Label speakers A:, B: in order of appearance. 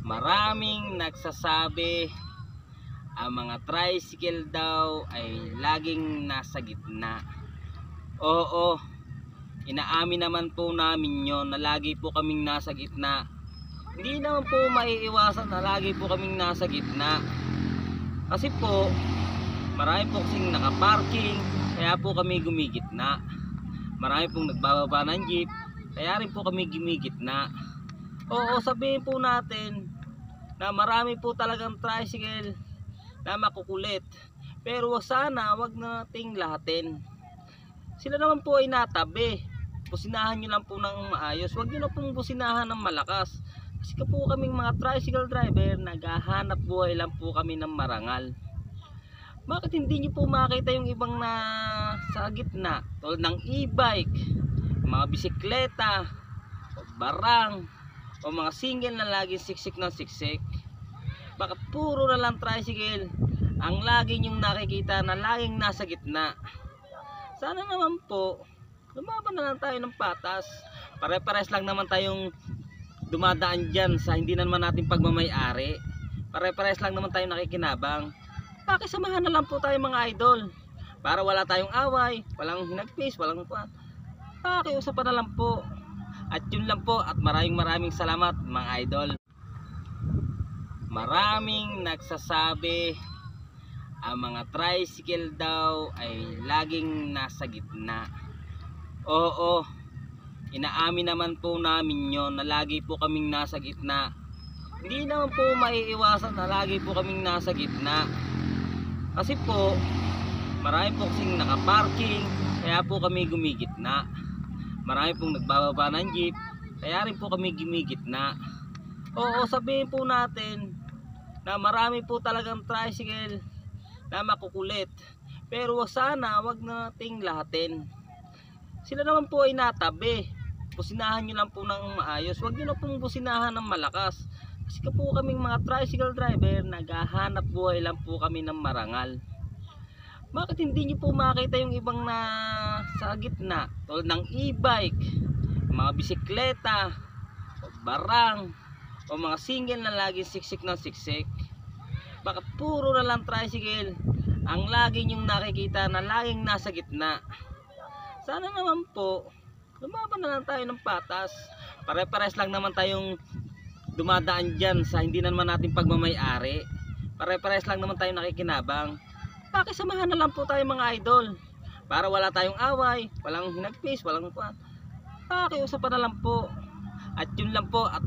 A: Maraming nagsasabi ang mga tricycle daw ay laging nasa gitna. Oo, inaamin naman po namin yon na lagi po kaming nasa gitna. Hindi naman po maiiwasan na lagi po kaming nasa gitna. Kasi po, marami po kasing nakaparking, kaya po kami gumigitna. Marami pong nagbababa ng jeep, kaya rin po kami gumigitna. Oo, sabihin po natin na marami po talagang tricycle na makukulit, pero sana wag nating lahatin. Sila naman po ay natabi, businahan nyo lang po ng maayos, wag nyo na pong businahan ng malakas. Kasi po kaming mga tricycle driver, naghahanap buhay lang po kami ng marangal. Bakit hindi nyo po makita yung ibang na sa gitna, tulad ng e-bike, mga bisikleta, barang, o mga single na laging siksik ng siksik? Bakit puro na lang tricycle ang lagi nyong nakikita na laging nasa gitna? Sana naman po lumaban na lang tayo ng patas. Pare-pares lang naman tayong dumadaan dyan sa hindi naman natin pagmamay-ari. Pare-pares lang naman tayong nakikinabang. Pakisamahan na lang po tayo mga idol, para wala tayong away, walang hinagpis, walang pakiusapan na lang po. At yun lang po, at maraming salamat mga idol. Maraming nagsasabi ang mga tricycle daw ay laging nasa gitna. Oo, inaamin naman po namin yon na lagi po kaming nasa gitna. Hindi naman po maiiwasan na lagi po kaming nasa gitna. Kasi po, marami po kasing nakaparking, kaya po kami gumigitna. Marami pong nagbababa ng jeep, kaya rin po kami gumigitna. Oo, sabihin po natin na marami po talagang tricycle na makukulit, pero sana wag nating lahatin. Sila naman po ay natabi, businahan nyo lang po ng maayos, wag nyo na pong businahan ng malakas. Kasi po kaming mga tricycle driver, naghahanap buhay lang po kami ng marangal. Bakit hindi nyo po makita yung ibang na sa gitna, tulad ng e-bike, mga bisikleta, barang, o mga single na laging siksik ng siksik? Bakit puro na lang tricycle ang lagi nyong nakikita na laging nasa gitna? Sana naman po lumaban na lang tayo ng patas. Pare-pares lang naman tayong dumadaan dyan sa hindi naman natin pagmamay-ari. Pare-pares lang naman tayong nakikinabang. Pakisamahan na lang po tayo mga idol, para wala tayong away, walang hinagpis, walang pakiusapan na lang po. At yun lang po, at